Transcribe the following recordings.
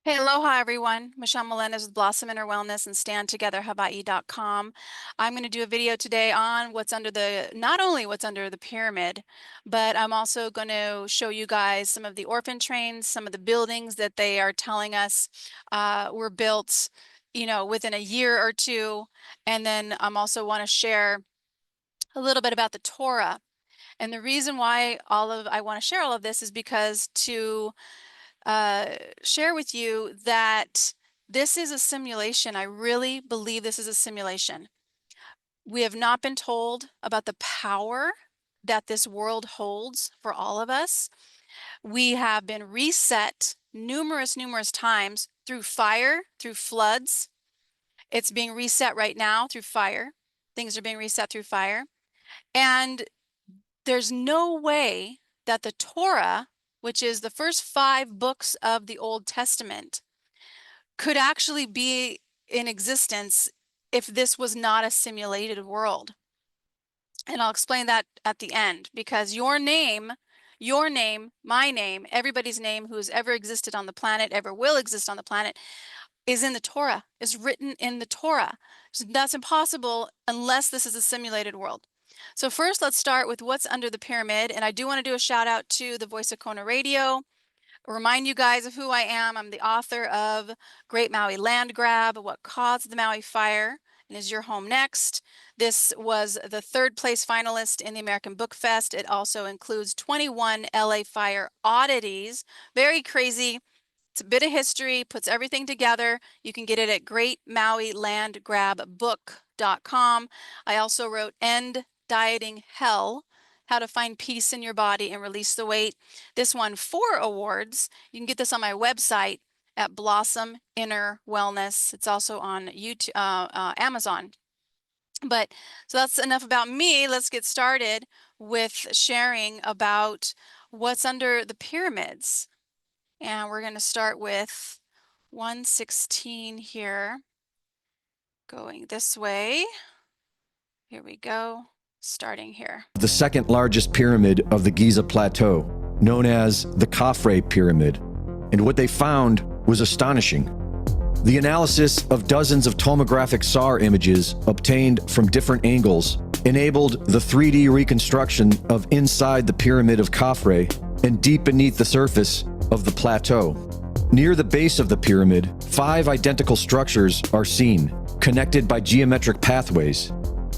Hey, aloha everyone. Michelle Melendez with Blossom Inner Wellness and StandTogetherHawaii.com. I'm going to do a video today on not only what's under the pyramid, but I'm also going to show you guys some of the orphan trains, some of the buildings that they are telling us were built, within a year or two. And then I'm also want to share a little bit about the Torah. And the reason why I want to share all of this is because to share with you that this is a simulation. I really believe this is a simulation. We have not been told about the power that this world holds for all of us. We have been reset numerous times through fire, through floods. It's being reset right now through fire. Things are being reset through fire. And there's no way that the Torah, which is the first 5 books of the Old Testament, could actually be in existence if this was not a simulated world. And I'll explain that at the end, because your name, my name, everybody's name who's ever existed on the planet, ever will exist on the planet, is in the Torah, is written in the Torah. So that's impossible unless this is a simulated world. So first, let's start with what's under the pyramid. And I do want to do a shout out to the Voice of Kona Radio. Remind you guys of who I am. I'm the author of Great Maui Land Grab, What Caused the Maui Fire, and Is Your Home Next? This was the 3rd place finalist in the American Book Fest. It also includes 21 LA Fire oddities. Very crazy. It's a bit of history, puts everything together. You can get it at greatmauilandgrabbook.com. I also wrote End Dieting Hell, How to Find Peace in Your Body and Release the Weight. This won 4 awards. You can get this on my website at Blossom Inner Wellness. It's also on YouTube, Amazon. So that's enough about me. Let's get started with sharing about what's under the pyramids. And we're going to start with 116 here, going this way. Here we go, starting here. The second largest pyramid of the Giza Plateau, known as the Khafre Pyramid, and what they found was astonishing. The analysis of dozens of tomographic SAR images obtained from different angles enabled the 3D reconstruction of inside the pyramid of Khafre and deep beneath the surface of the plateau. Near the base of the pyramid, 5 identical structures are seen, connected by geometric pathways.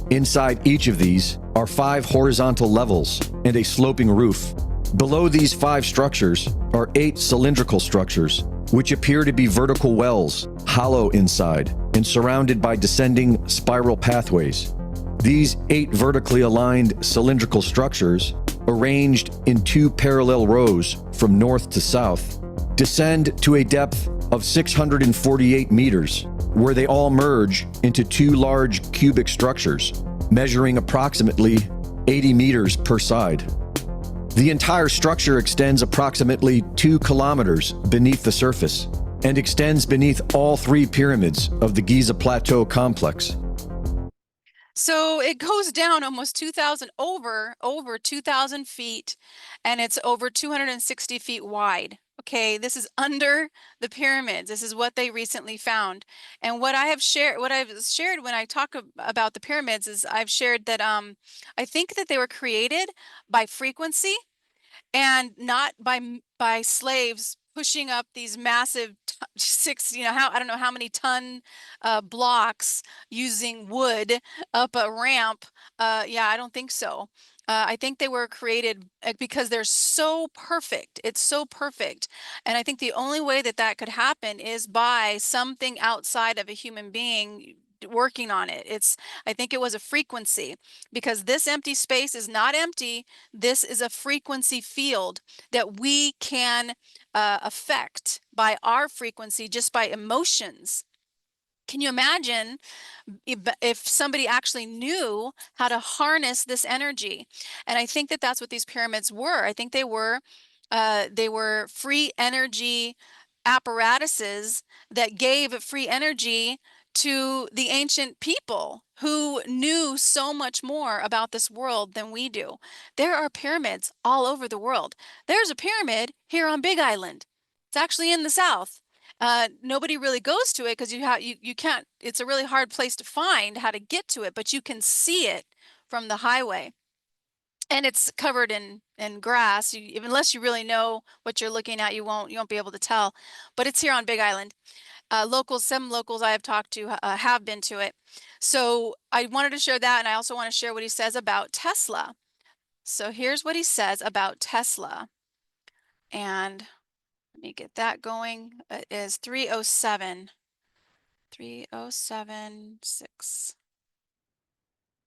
Inside each of these are 5 horizontal levels and a sloping roof. Below these 5 structures are 8 cylindrical structures, which appear to be vertical wells, hollow inside, and surrounded by descending spiral pathways. These 8 vertically aligned cylindrical structures, arranged in 2 parallel rows from north to south, descend to a depth of 648 meters, where they all merge into 2 large cubic structures, measuring approximately 80 meters per side. The entire structure extends approximately 2 kilometers beneath the surface and extends beneath all 3 pyramids of the Giza Plateau complex. So it goes down almost 2,000, over 2,000 feet, and it's over 260 feet wide. Okay, this is under the pyramids. This is what they recently found. And what I've shared when I talk about the pyramids is I've shared that I think that they were created by frequency and not by slaves pushing up these massive I don't know how many ton blocks using wood up a ramp. Yeah, I don't think so. I think they were created because they're so perfect. It's so perfect. And I think the only way that that could happen is by something outside of a human being working on it. I think it was a frequency, because this empty space is not empty. This is a frequency field that we can affect by our frequency, just by emotions. Can you imagine if somebody actually knew how to harness this energy? And I think that that's what these pyramids were. I think they were free energy apparatuses that gave free energy to the ancient people who knew so much more about this world than we do. There are pyramids all over the world. There's a pyramid here on Big Island. It's actually in the south. Nobody really goes to it because you can't, it's a really hard place to find how to get to it, but you can see it from the highway. And it's covered in grass. Unless you really know what you're looking at, you won't be able to tell. But it's here on Big Island. Some locals I have talked to have been to it. So I wanted to share that, and I also want to share what he says about Tesla. So here's what he says about Tesla. And let me get that going. It is 307. 3076.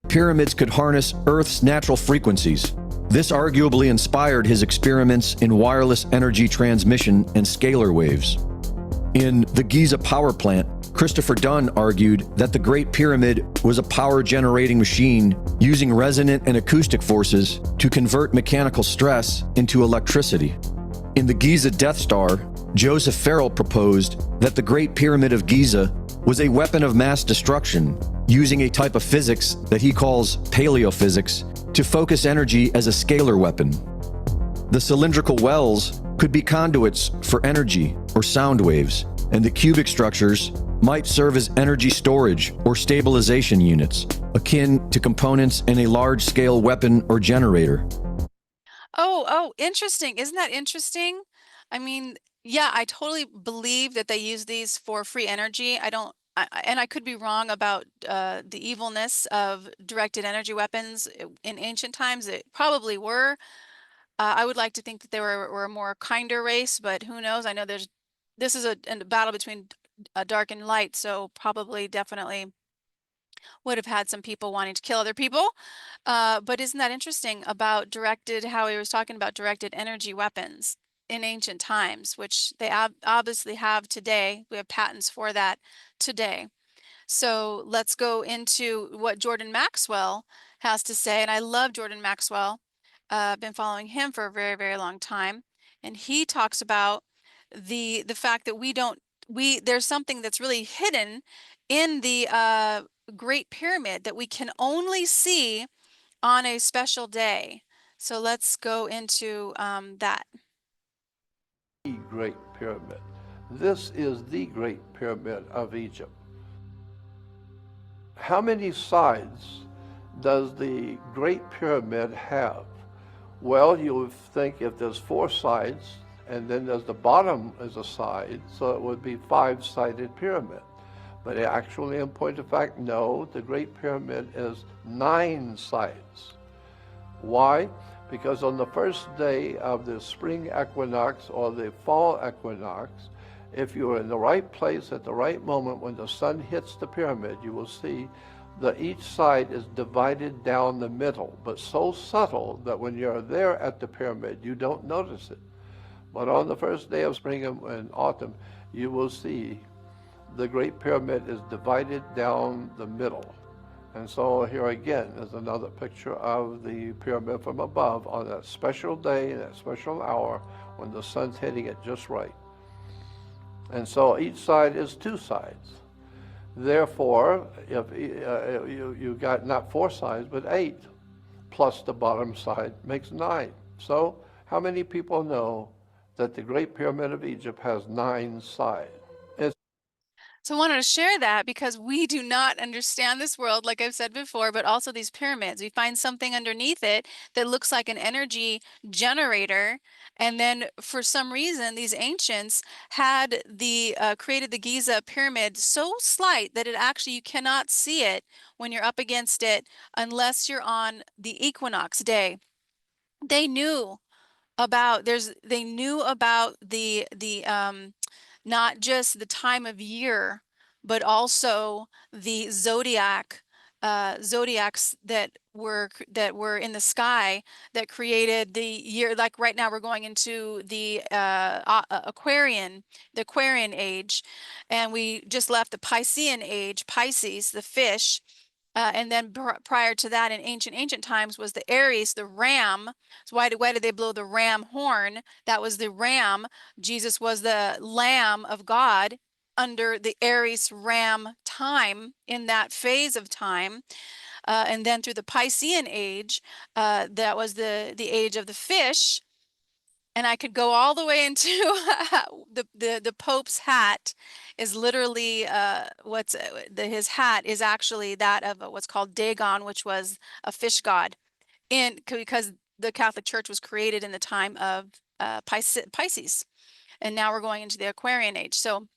Pyramids could harness Earth's natural frequencies. This arguably inspired his experiments in wireless energy transmission and scalar waves. In the Giza power plant, Christopher Dunn argued that the Great Pyramid was a power-generating machine using resonant and acoustic forces to convert mechanical stress into electricity. In the Giza Death Star, Joseph Farrell proposed that the Great Pyramid of Giza was a weapon of mass destruction using a type of physics that he calls paleophysics to focus energy as a scalar weapon. The cylindrical wells could be conduits for energy or sound waves, and the cubic structures might serve as energy storage or stabilization units, akin to components in a large-scale weapon or generator. Oh, interesting. Isn't that interesting? I mean, yeah, I totally believe that they use these for free energy. I don't, and I could be wrong about the evilness of directed energy weapons. In ancient times, it probably were. I would like to think that they were a more kinder race, but who knows? I know this is a battle between dark and light, so probably definitely would have had some people wanting to kill other people. But isn't that interesting about how he was talking about directed energy weapons in ancient times, which they obviously have today. We have patents for that today. So let's go into what Jordan Maxwell has to say. And I love Jordan Maxwell. I've been following him for a very, very long time. And he talks about the fact that there's something that's really hidden in the Great Pyramid that we can only see on a special day. So let's go into that. The Great Pyramid. This is the Great Pyramid of Egypt. How many sides does the Great Pyramid have? Well, you would think if there's 4 sides, and then there's the bottom is a side, so it would be 5-sided pyramid. But actually, in point of fact, no, the Great Pyramid is 9 sides. Why? Because on the first day of the spring equinox or the fall equinox, if you're in the right place at the right moment when the sun hits the pyramid, you will see that each side is divided down the middle, but so subtle that when you're there at the pyramid, you don't notice it. But on the first day of spring and autumn, you will see the Great Pyramid is divided down the middle. And so here again is another picture of the pyramid from above on that special day, that special hour when the sun's hitting it just right. And so each side is 2 sides. Therefore, if you got not 4 sides, but 8, plus the bottom side makes 9. So how many people know that the Great Pyramid of Egypt has 9 sides? So I wanted to share that because we do not understand this world, like I've said before, but also these pyramids. We find something underneath it that looks like an energy generator. And then for some reason, these ancients had created the Giza pyramid so slight that you cannot see it when you're up against it unless you're on the equinox day. They knew they knew about the not just the time of year, but also the zodiacs that were in the sky that created the year. Like right now, we're going into the Aquarian age, and we just left the Piscean age, Pisces, the fish. And then prior to that, in ancient times, was the Aries, the ram. So why did they blow the ram horn? That was the ram. Jesus was the Lamb of God under the Aries ram time in that phase of time. And then through the Piscean age, that was the age of the fish. And I could go all the way into the Pope's hat is literally his hat is actually that of what's called Dagon, which was a fish god, because the Catholic Church was created in the time of Pisces, and now we're going into the Aquarian age. So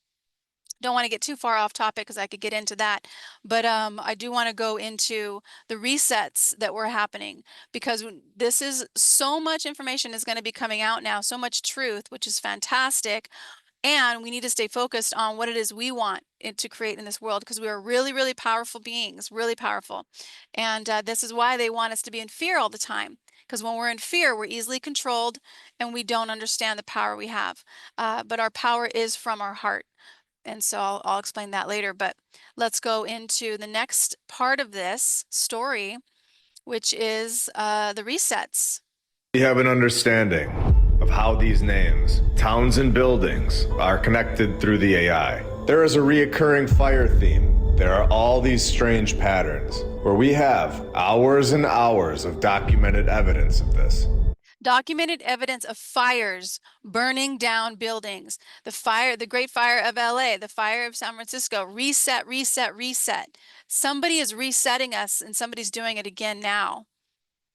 don't want to get too far off topic because I could get into that, but I do want to go into the resets that were happening, because this is so much information is going to be coming out now, so much truth, which is fantastic. And we need to stay focused on what it is we want it to create in this world, because we are really, really powerful beings, really powerful. And this is why they want us to be in fear all the time, because when we're in fear, we're easily controlled and we don't understand the power we have. But our power is from our heart. And so I'll explain that later, but let's go into the next part of this story, which is the resets. We have an understanding of how these names, towns and buildings are connected through the AI. There is a reoccurring fire theme. There are all these strange patterns where we have hours and hours of documented evidence of this. Documented evidence of fires burning down buildings. The Great Fire of LA, the fire of San Francisco, reset, reset, reset. Somebody is resetting us and somebody's doing it again now.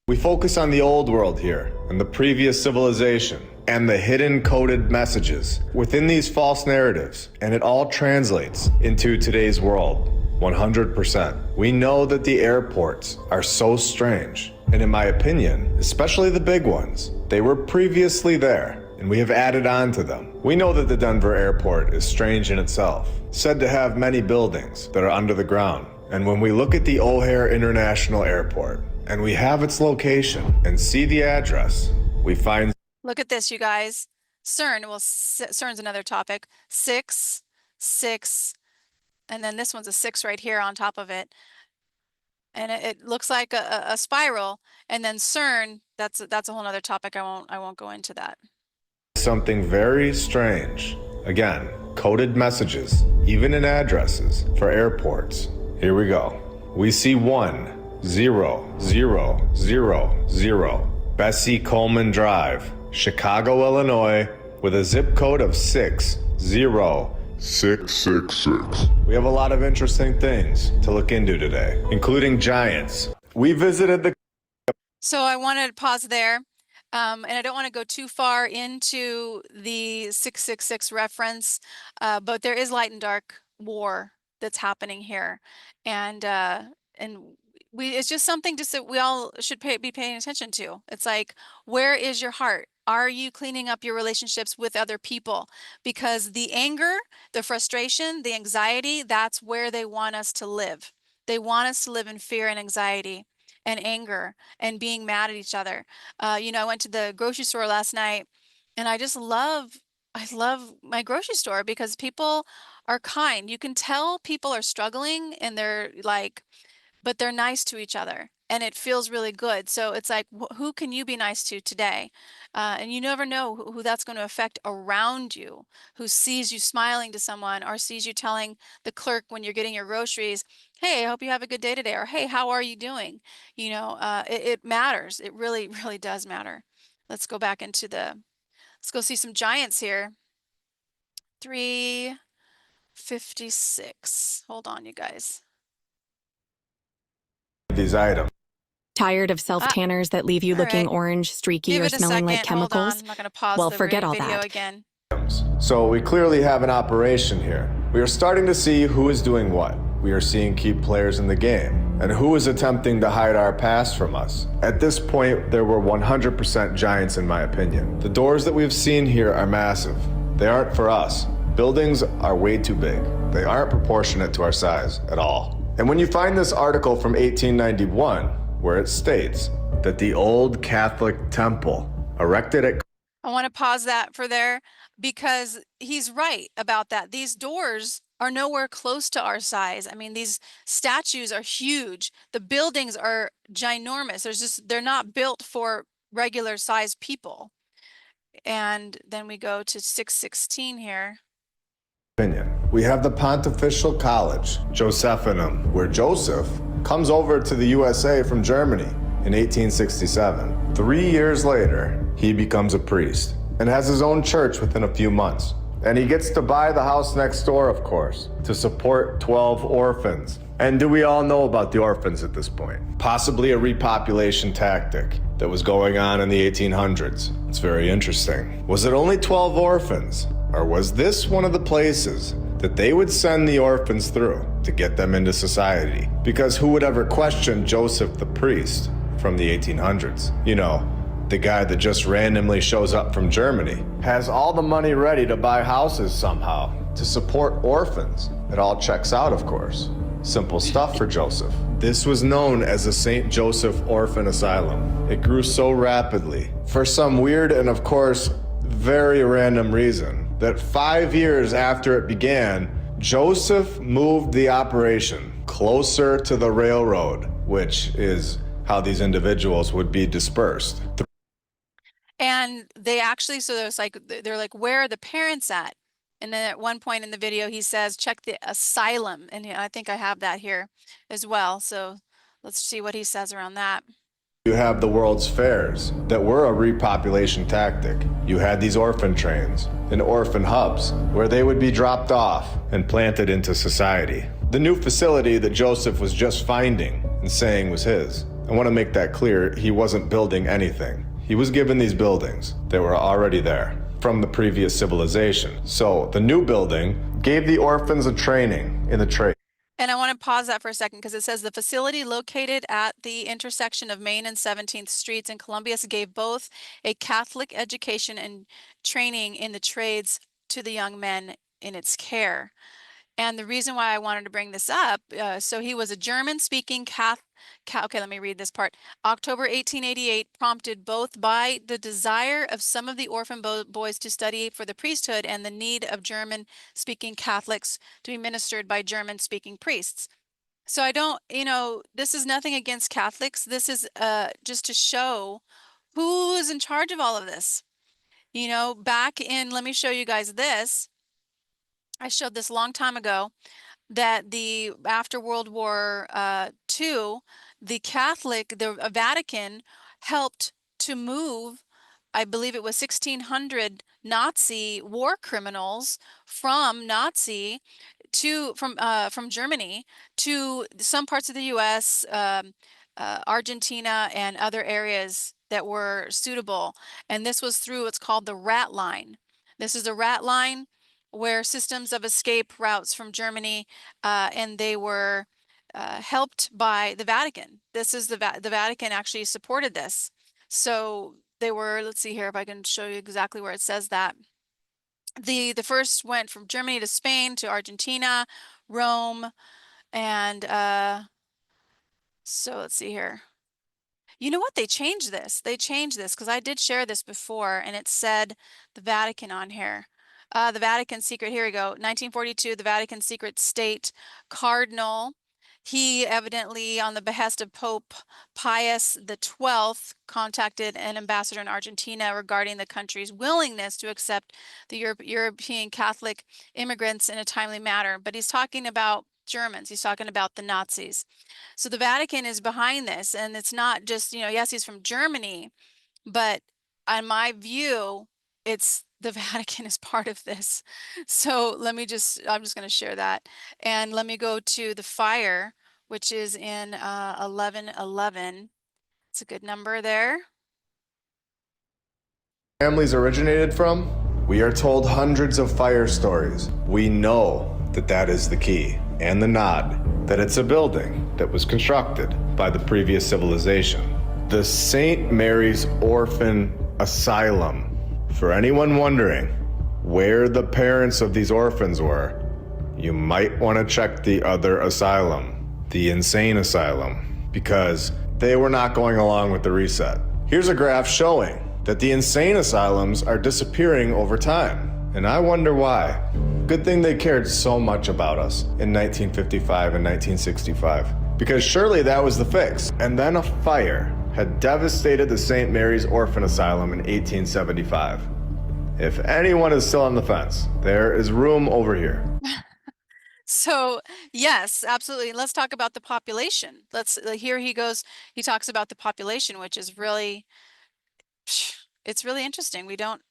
We focus on the old world here and the previous civilization and the hidden coded messages within these false narratives, and it all translates into today's world 100%. We know that the airports are so strange, and in my opinion, especially the big ones, they were previously there and we have added on to them. We know that the Denver airport is strange in itself, said to have many buildings that are under the ground. And when we look at the O'Hare International Airport and we have its location and see the address, we find... Look at this, you guys. CERN, well, CERN's another topic. 6, 6, and then this one's a 6 right here on top of it. And it looks like a spiral. And then CERN, that's a whole nother topic. I won't go into that. Something very strange. Again, coded messages, even in addresses for airports. Here we go. We see 10000 Bessie Coleman Drive, Chicago, Illinois, with a zip code of 60666. We have a lot of interesting things to look into today, including giants. We visited the... So I wanted to pause there. And I don't want to go too far into the 666 reference, but there is light and dark war that's happening here. And it's just something we all should be paying attention to. It's like, where is your heart? Are you cleaning up your relationships with other people? Because the anger, the frustration, the anxiety, that's where they want us to live. They want us to live in fear and anxiety and anger and being mad at each other. I went to the grocery store last night, and I love my grocery store because people are kind. You can tell people are struggling and but they're nice to each other, and it feels really good. So it's like, who can you be nice to today? And you never know who that's going to affect around you, who sees you smiling to someone or sees you telling the clerk when you're getting your groceries, hey, I hope you have a good day today, or hey, how are you doing? It matters. It really, really does matter. Let's go see some giants here. 356. Hold on, you guys. These items. Tired of self-tanners that leave you looking right. orange, streaky, Give or it a smelling like second. Hold on. chemicals? I'm not going to pause Well, the forget all video that. again. So we clearly have an operation here. We are starting to see who is doing what. We are seeing key players in the game and who is attempting to hide our past from us. At this point, there were 100% giants in my opinion. The doors that we've seen here are massive. They aren't for us. Buildings are way too big. They aren't proportionate to our size at all. And when you find this article from 1891, where it states that the old Catholic temple erected at... I want to pause that for there because he's right about that. These doors are nowhere close to our size. I mean, these statues are huge. The buildings are ginormous. They're not built for regular sized people. And then we go to 616 here. We have the Pontifical College, Josephinum, where Joseph comes over to the USA from Germany in 1867. 3 years later, he becomes a priest and has his own church within a few months. And he gets to buy the house next door, of course, to support 12 orphans. And do we all know about the orphans at this point? Possibly a repopulation tactic that was going on in the 1800s. It's very interesting. Was it only 12 orphans? Or was this one of the places that they would send the orphans through to get them into society? Because who would ever question Joseph the priest from the 1800s? You know, the guy that just randomly shows up from Germany, has all the money ready to buy houses somehow, to support orphans. It all checks out, of course. Simple stuff for Joseph. This was known as the St. Joseph Orphan Asylum. It grew so rapidly, for some weird and of course very random reason, that 5 years after it began, Joseph moved the operation closer to the railroad, which is how these individuals would be dispersed. And they actually, so there's like, they're like, where are the parents at? And then at one point in the video, he says, check the asylum. And I think I have that here as well. So let's see what he says around that. You have the World's Fairs that were a repopulation tactic. You had these orphan trains and orphan hubs where they would be dropped off and planted into society. The new facility that Joseph was just finding and saying was his. I want to make that clear, he wasn't building anything. He was given these buildings that were already there from the previous civilization. So the new building gave the orphans a training in the trade. And I want to pause that for a second because it says the facility located at the intersection of Main and 17th Streets in Columbia gave both a Catholic education and training in the trades to the young men in its care. And the reason why I wanted to bring this up, so he was a German-speaking okay, let me read this part. October 1888 prompted both by the desire of some of the orphan boys to study for the priesthood and the need of German-speaking Catholics to be ministered by German-speaking priests. So I don't, this is nothing against Catholics. This is just to show who is in charge of all of this. Back in, let me show you guys this. I showed this a long time ago that after World War II, the Vatican helped to move, I believe it was 1,600 Nazi war criminals from Germany to some parts of the U.S., Argentina, and other areas that were suitable. And this was through what's called the rat line. This is a rat line where systems of escape routes from Germany, and they were helped by the Vatican. This is the Vatican actually supported this. So they were, let's see here if I can show you exactly where it says that. The first went from Germany to Spain to Argentina, Rome, and so let's see here. You know what? They changed this. They changed this because I did share this before and it said the Vatican on here. The Vatican secret, here we go. 1942, the Vatican secret state cardinal. He evidently, on the behest of Pope Pius XII, contacted an ambassador in Argentina regarding the country's willingness to accept the European Catholic immigrants in a timely manner. But he's talking about Germans. He's talking about the Nazis. So the Vatican is behind this, and it's not just, yes, he's from Germany, but on my view, it's the Vatican is part of this. So I'm just going to share that. And let me go to the fire, which is in 1111. It's a good number there. Families originated from? We are told hundreds of fire stories. We know that is the key, and the nod that it's a building that was constructed by the previous civilization. The St. Mary's Orphan Asylum. For anyone wondering where the parents of these orphans were, you might want to check the other asylum, the insane asylum, because they were not going along with the reset. Here's a graph showing that the insane asylums are disappearing over time, and I wonder why. Good thing they cared so much about us in 1955 and 1965, because surely that was the fix. And then a fire had devastated the St. Mary's Orphan Asylum in 1875. If anyone is still on the fence, there is room over here. So yes, absolutely. Let's talk about the population. Here he goes. He talks about the population, which is really, it's really interesting. We don't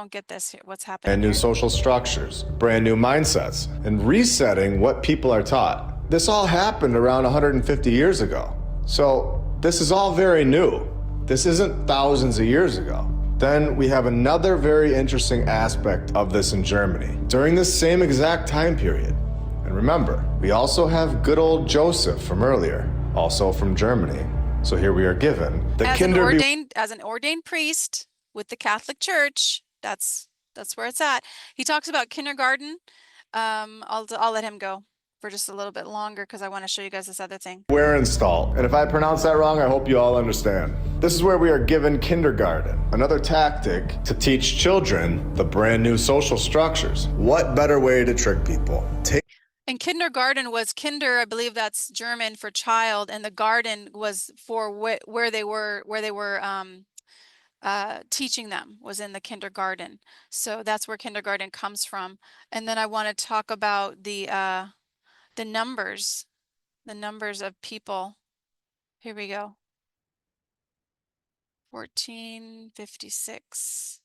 get this, what's happening brand new here. social structures, brand new mindsets, and resetting what people are taught. This all happened around 150 years ago. So this is all very new. This isn't thousands of years ago. Then we have another very interesting aspect of this in Germany during this same exact time period. And remember, we also have good old Joseph from earlier, also from Germany. So here we are given the As an ordained priest with the Catholic Church, that's where it's at. He talks about kindergarten. I'll let him go for just a little bit longer because I want to show you guys this other thing. Where installed. And if I pronounce that wrong, I hope you all understand. This is where we are given kindergarten, another tactic to teach children the brand new social structures. What better way to trick people? And kindergarten was kinder, I believe that's German for child, and the garden was for where they were teaching them, was in the kindergarten. So that's where kindergarten comes from. And then I want to talk about the numbers of people. Here we go. 1456.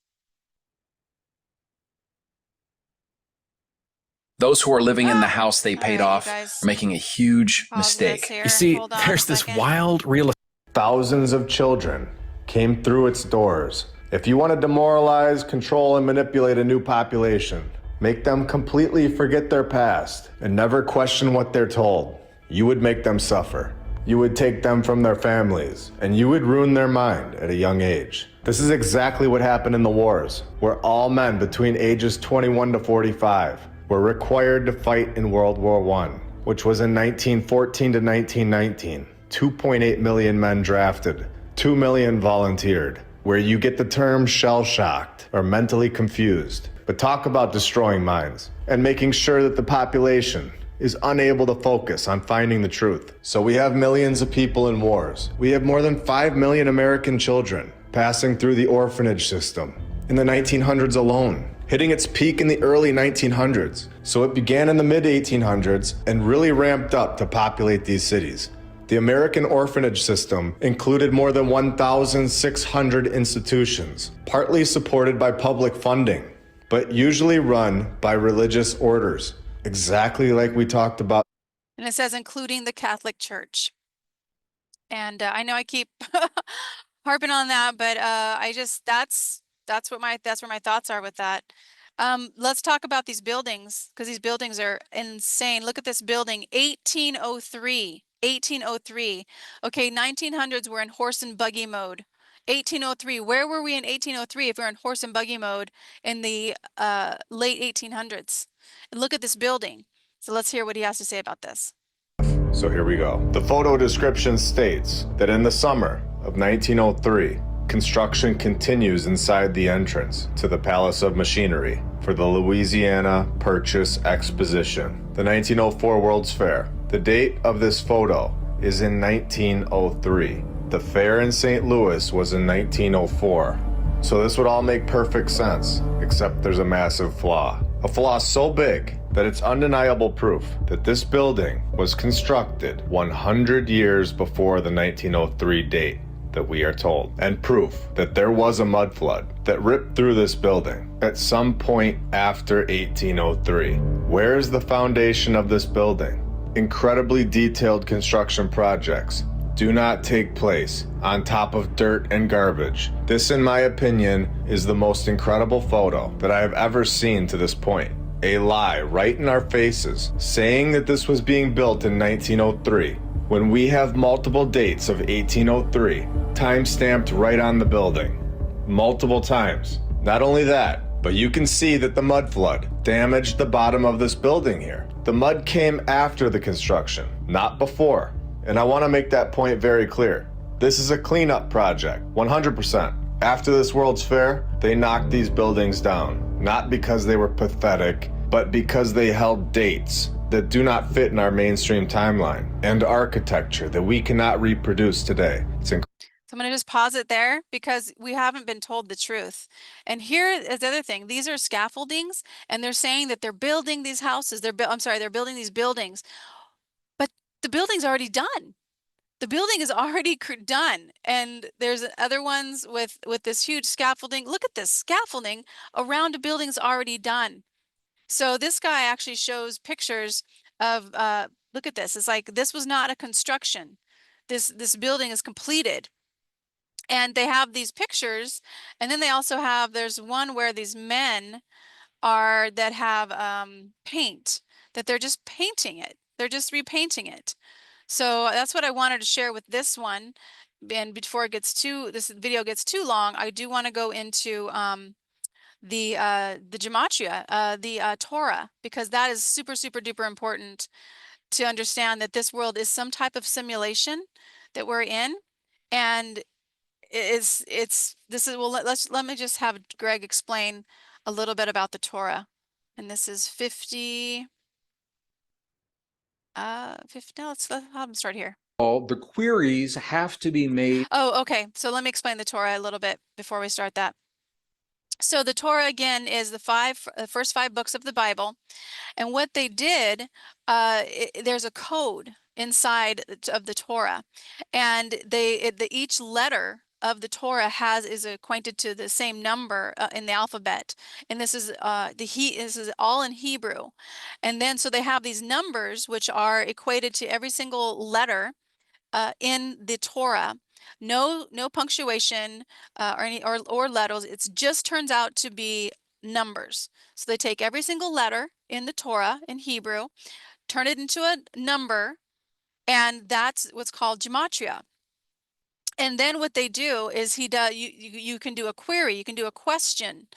Those who are living in the house they paid off are making a huge mistake. You see, there's this wild real. Thousands of children came through its doors. If you want to demoralize, control, and manipulate a new population, make them completely forget their past and never question what they're told, you would make them suffer. You would take them from their families, and you would ruin their mind at a young age. This is exactly what happened in the wars, where all men between ages 21 to 45 were required to fight in World War I, which was in 1914 to 1919. 2.8 million men drafted, 2 million volunteered, where you get the term shell-shocked or mentally confused. But talk about destroying minds and making sure that the population is unable to focus on finding the truth. So we have millions of people in wars. We have more than 5 million American children passing through the orphanage system in the 1900s alone, hitting its peak in the early 1900s. So it began in the mid-1800s and really ramped up to populate these cities. The American orphanage system included more than 1,600 institutions, partly supported by public funding, but usually run by religious orders, exactly like we talked about. And it says including the Catholic Church. And I know I keep harping on that, but that's where my thoughts are with that. Let's talk about these buildings, because these buildings are insane. Look at this building, 1803. 1803. Okay, 1900s we're in horse and buggy mode. 1803. Where were we in 1803 if we're in horse and buggy mode in the late 1800s? And look at this building. So let's hear what he has to say about this. So here we go. The photo description states that in the summer of 1903, construction continues inside the entrance to the Palace of Machinery for the Louisiana Purchase Exposition, the 1904 World's Fair. The date of this photo is in 1903. The fair in St. Louis was in 1904. So this would all make perfect sense, except there's a massive flaw. A flaw so big that it's undeniable proof that this building was constructed 100 years before the 1903 date that we are told, and proof that there was a mud flood that ripped through this building at some point after 1803. Where is the foundation of this building? Incredibly detailed construction projects do not take place on top of dirt and garbage. This, in my opinion, is the most incredible photo that I have ever seen to this point. A lie right in our faces, saying that this was being built in 1903, when we have multiple dates of 1803, time-stamped right on the building. Multiple times. Not only that, but you can see that the mud flood damaged the bottom of this building here. The mud came after the construction, not before. And I want to make that point very clear. This is a cleanup project, 100%. After this World's Fair, they knocked these buildings down, not because they were pathetic, but because they held dates that do not fit in our mainstream timeline and architecture that we cannot reproduce today. So I'm going to just pause it there because we haven't been told the truth. And here is the other thing. These are scaffoldings, and they're saying that they're building these houses. They're building these buildings. But the building's already done. The building is already done, and there's other ones with this huge scaffolding. Look at this scaffolding around a building's already done. So this guy actually shows pictures of look at this. It's like this was not a construction. This building is completed. And they have these pictures, and then they also have, there's one where these men are that have paint, that they're just painting it. They're just repainting it. So that's what I wanted to share with this one. And before it gets this video gets too long, I do want to go into the gematria, the Torah, because that is super, super duper important to understand that this world is some type of simulation that we're in. And well, let me just have Greg explain a little bit about the Torah. And this is 50, no, let's have him start here. The queries have to be made. Oh, okay. So let me explain the Torah a little bit before we start that. So the Torah, again, is the first 5 books of the Bible. And what they did, there's a code inside of the Torah. And each letter of the Torah is acquainted to the same number in the alphabet. And this is this is all in Hebrew. And then so they have these numbers which are equated to every single letter in the Torah. No punctuation or letters. It just turns out to be numbers. So they take every single letter in the Torah in Hebrew, turn it into a number, and that's what's called gematria. And then what they do is you can do a query, you can do a question,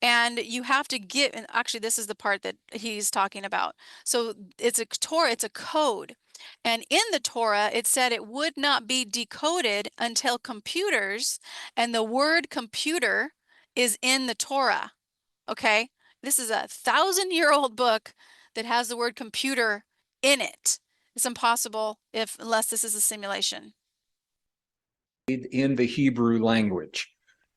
and you have to get, and actually this is the part that he's talking about. So it's a Torah, it's a code. And in the Torah, it said it would not be decoded until computers, and the word computer is in the Torah. Okay? This is a 1,000-year-old book that has the word computer in it. It's impossible unless this is a simulation. In the Hebrew language,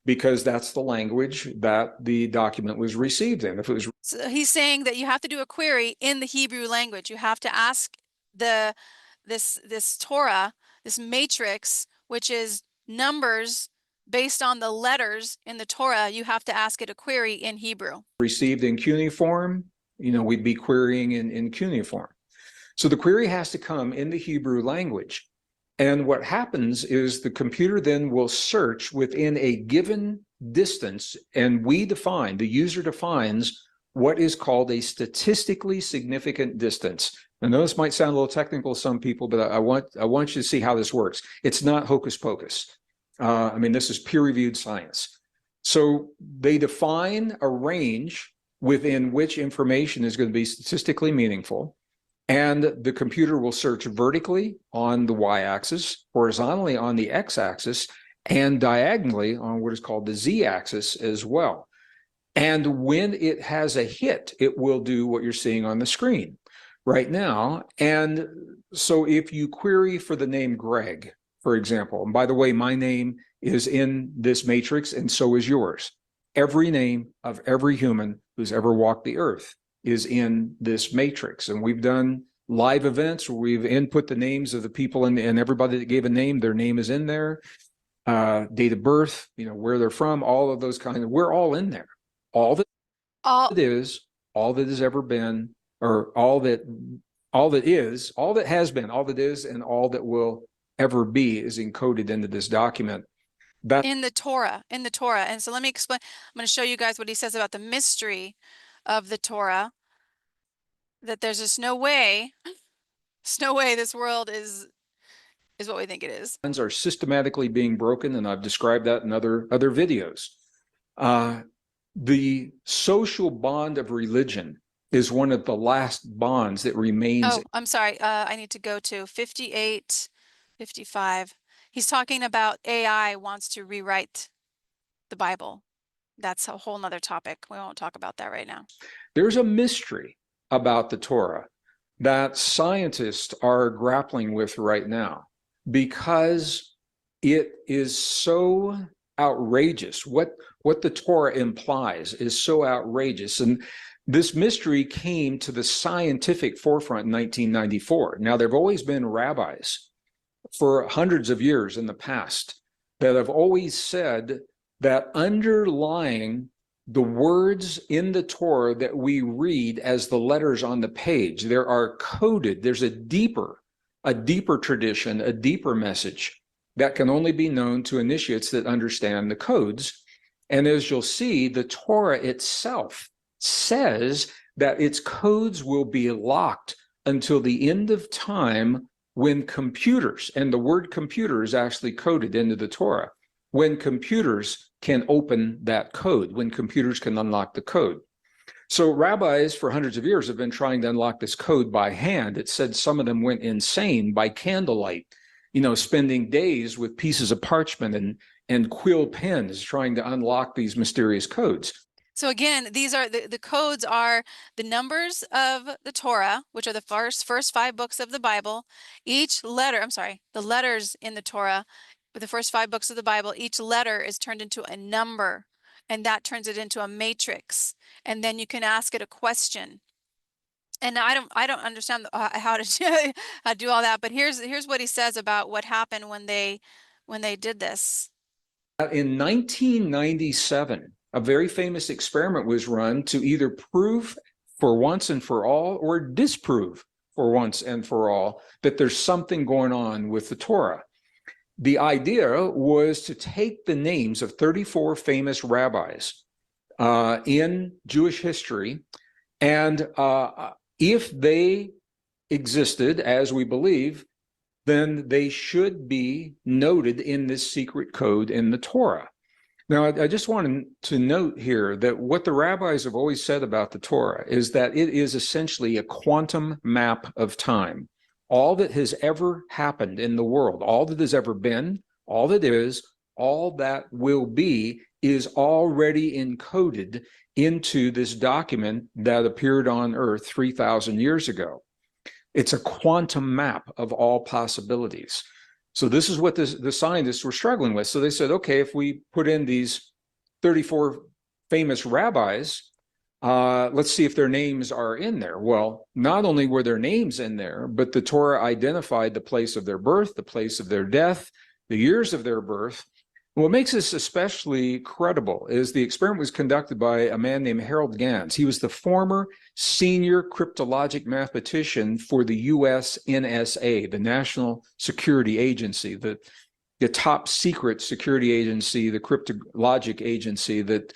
because that's the language that the document was received in. If it was, so he's saying that you have to do a query in the Hebrew language. You have to ask this Torah, this matrix, which is numbers based on the letters in the Torah. You have to ask it a query in Hebrew. Received in cuneiform, we'd be querying in cuneiform. So the query has to come in the Hebrew language. And what happens is the computer then will search within a given distance, and the user defines what is called a statistically significant distance. I know this might sound a little technical to some people, but I want you to see how this works. It's not hocus pocus. This is peer-reviewed science. So they define a range within which information is going to be statistically meaningful. And the computer will search vertically on the y-axis, horizontally on the x-axis, and diagonally on what is called the z-axis as well. And when it has a hit, it will do what you're seeing on the screen right now. And so if you query for the name Greg, for example, and by the way, my name is in this matrix and so is yours. Every name of every human who's ever walked the earth is in this matrix. And we've done live events where we've input the names of the people and everybody that gave a name, their name is in there, date of birth, where they're from, all of those we're all in there. All that has ever been, or all that is, all that has been, all that is, and all that will ever be is encoded into this document. In the Torah. And so let me explain. I'm going to show you guys what he says about the mystery of the Torah, that there's just no way this world is what we think it is. Are systematically being broken, and I've described that in other videos. The social bond of religion is one of the last bonds that remains. Oh, I'm sorry. I need to go to 58, 55. He's talking about AI wants to rewrite the Bible. That's a whole nother topic. We won't talk about that right now. There's a mystery about the Torah that scientists are grappling with right now because it is so outrageous. What the Torah implies is so outrageous. And this mystery came to the scientific forefront in 1994. Now, there have always been rabbis for hundreds of years in the past that have always said that underlying the words in the Torah that we read as the letters on the page, there are coded, there's a deeper tradition, a deeper message that can only be known to initiates that understand the codes. And as you'll see, the Torah itself says that its codes will be locked until the end of time when computers, and the word computer is actually coded into the Torah, when computers can open that code, when computers can unlock the code. So rabbis for hundreds of years have been trying to unlock this code by hand. It said some of them went insane by candlelight, spending days with pieces of parchment and quill pens trying to unlock these mysterious codes. So again, these are the codes are the numbers of the Torah, which are the first 5 books of the Bible. Each letter, the letters in the Torah, the first 5 books of the Bible, each letter is turned into a number, and that turns it into a matrix. And then you can ask it a question. And I don't understand how to do all that, but here's what he says about what happened when they did this. In 1997, a very famous experiment was run to either prove for once and for all or disprove for once and for all that there's something going on with the Torah. The idea was to take the names of 34 famous rabbis in Jewish history, and if they existed, as we believe, then they should be noted in this secret code in the Torah. Now, I just wanted to note here that what the rabbis have always said about the Torah is that it is essentially a quantum map of time. All that has ever happened in the world, all that has ever been, all that is, all that will be, is already encoded into this document that appeared on Earth 3,000 years ago. It's a quantum map of all possibilities. So this is what the scientists were struggling with. So they said, okay, if we put in these 34 famous rabbis, let's see if their names are in there. Well, not only were their names in there, but the Torah identified the place of their birth, the place of their death, the years of their birth. And what makes this especially credible is the experiment was conducted by a man named Harold Gans. He was the former senior cryptologic mathematician for the US NSA, the National Security Agency, the top secret security agency, the cryptologic agency that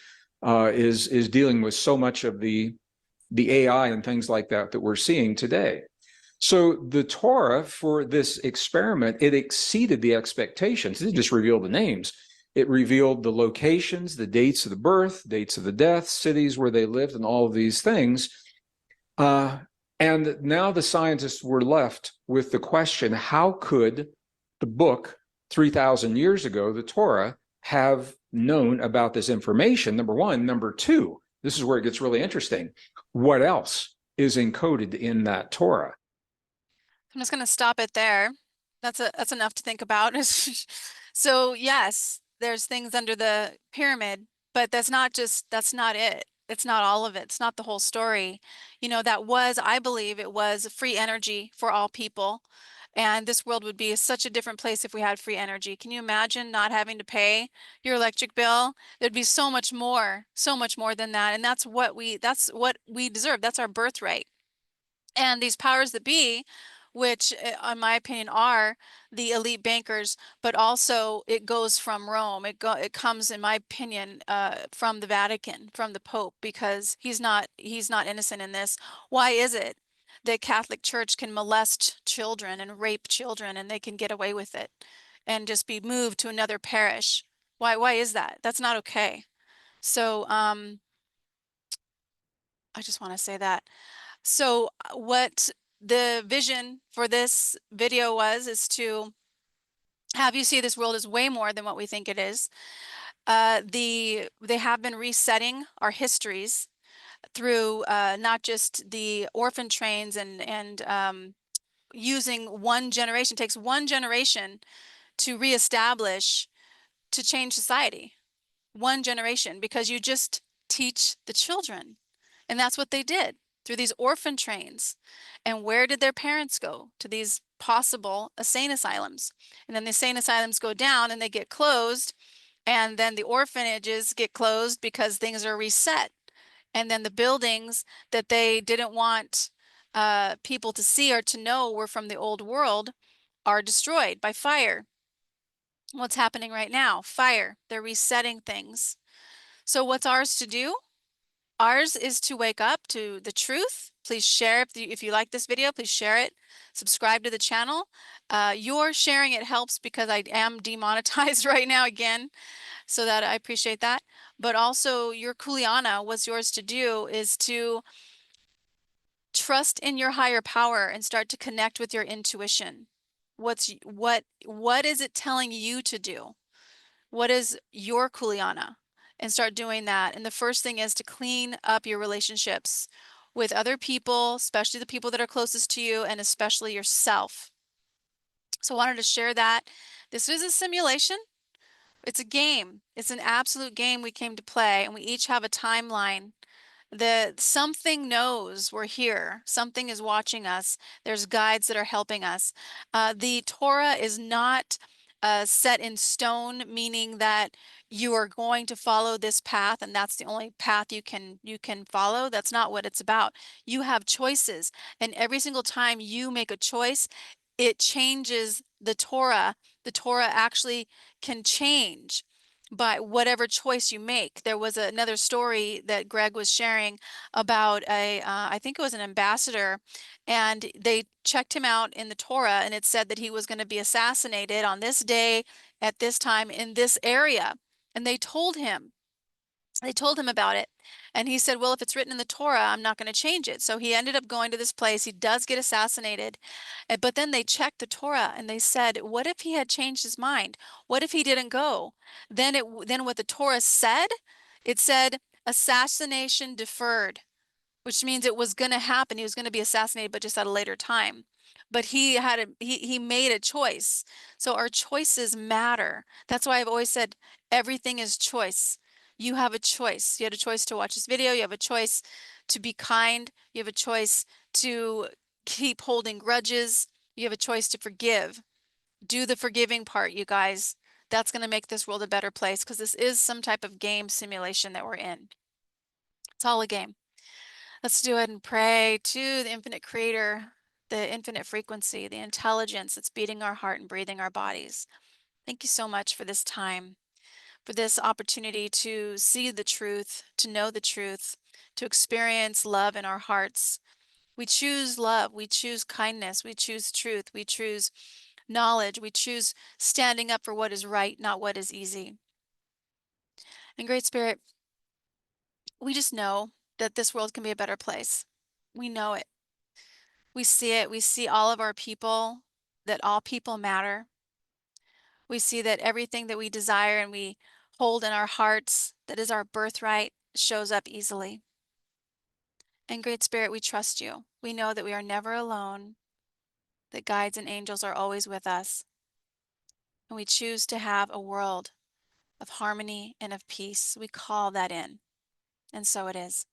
is dealing with so much of the AI and things like that we're seeing today. So the Torah for this experiment, it exceeded the expectations. It just revealed the names. It revealed the locations, the dates of the birth, dates of the death, cities where they lived, and all of these things. And now the scientists were left with the question, how could the book 3,000 years ago, the Torah, have known about this information? Number one. Number two, this is where it gets really interesting. What else is encoded in that Torah? I'm just going to stop it there. That's enough to think about. So yes, there's things under the pyramid, but that's not it. It's not all of it. It's not the whole story. I believe it was free energy for all people. And this world would be such a different place if we had free energy. Can you imagine not having to pay your electric bill? There'd be so much more than that. And that's what we deserve. That's our birthright. And these powers that be, which in my opinion are the elite bankers, but also it goes from Rome. It comes, in my opinion, from the Vatican, from the Pope, because he's not innocent in this. Why is it that Catholic Church can molest children and rape children and they can get away with it and just be moved to another parish? Why is that? That's not okay. So I just want to say that. So what the vision for this video is to have you see this world is way more than what we think it is. They have been resetting our histories through not just the orphan trains and using one generation. It takes one generation to reestablish, to change society. One generation, because you just teach the children. And that's what they did through these orphan trains. And where did their parents go? To these possible insane asylums. And then the insane asylums go down and they get closed. And then the orphanages get closed because things are reset. And then the buildings that they didn't want people to see or to know were from the old world are destroyed by fire. What's happening right now? Fire. They're resetting things. So what's ours to do? Ours is to wake up to the truth. Please share. If you like this video, please share it. Subscribe to the channel. Your sharing it helps because I am demonetized right now again. So that I appreciate that. But also your kuleana, what's yours to do is to trust in your higher power and start to connect with your intuition. What is it telling you to do? What is your kuleana? And start doing that. And the first thing is to clean up your relationships with other people, especially the people that are closest to you, and especially yourself. So I wanted to share that. This is a simulation. It's a game. It's an absolute game we came to play, and we each have a timeline. Something knows we're here. Something is watching us. There's guides that are helping us. The Torah is not set in stone, meaning that you are going to follow this path and that's the only path you can follow. That's not what it's about. You have choices, and every single time you make a choice, it changes the Torah. The Torah actually can change by whatever choice you make. There was another story that Greg was sharing about I think it was an ambassador, and they checked him out in the Torah, and it said that he was going to be assassinated on this day at this time in this area. And they told him about it. And he said, well, if it's written in the Torah, I'm not going to change it. So he ended up going to this place. He does get assassinated. But then they checked the Torah and they said, what if he had changed his mind? What if he didn't go? Then what the Torah said, it said assassination deferred, which means it was going to happen. He was going to be assassinated, but just at a later time. But he made a choice. So our choices matter. That's why I've always said everything is choice. You have a choice. You had a choice to watch this video. You have a choice to be kind. You have a choice to keep holding grudges. You have a choice to forgive. Do the forgiving part, you guys. That's going to make this world a better place, because this is some type of game simulation that we're in. It's all a game. Let's do it and pray to the infinite creator, the infinite frequency, the intelligence that's beating our heart and breathing our bodies. Thank you so much for this time, for this opportunity to see the truth, to know the truth, to experience love in our hearts. We choose love, we choose kindness, we choose truth, we choose knowledge, we choose standing up for what is right, not what is easy. And Great Spirit, we just know that this world can be a better place. We know it. We see it. We see all of our people, that all people matter. We see that everything that we desire and we hold in our hearts, that is our birthright, shows up easily. And Great Spirit, we trust you. We know that we are never alone, that guides and angels are always with us. And we choose to have a world of harmony and of peace. We call that in. And so it is.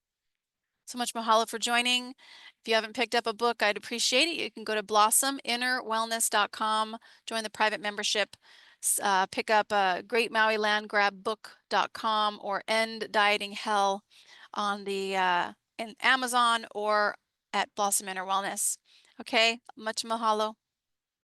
So much mahalo for joining. If you haven't picked up a book, I'd appreciate it. You can go to blossominnerwellness.com, join the private membership, pick up Great Maui Land Grab book.com or End Dieting Hell on the in Amazon or at Blossom Inner Wellness. Okay, much mahalo.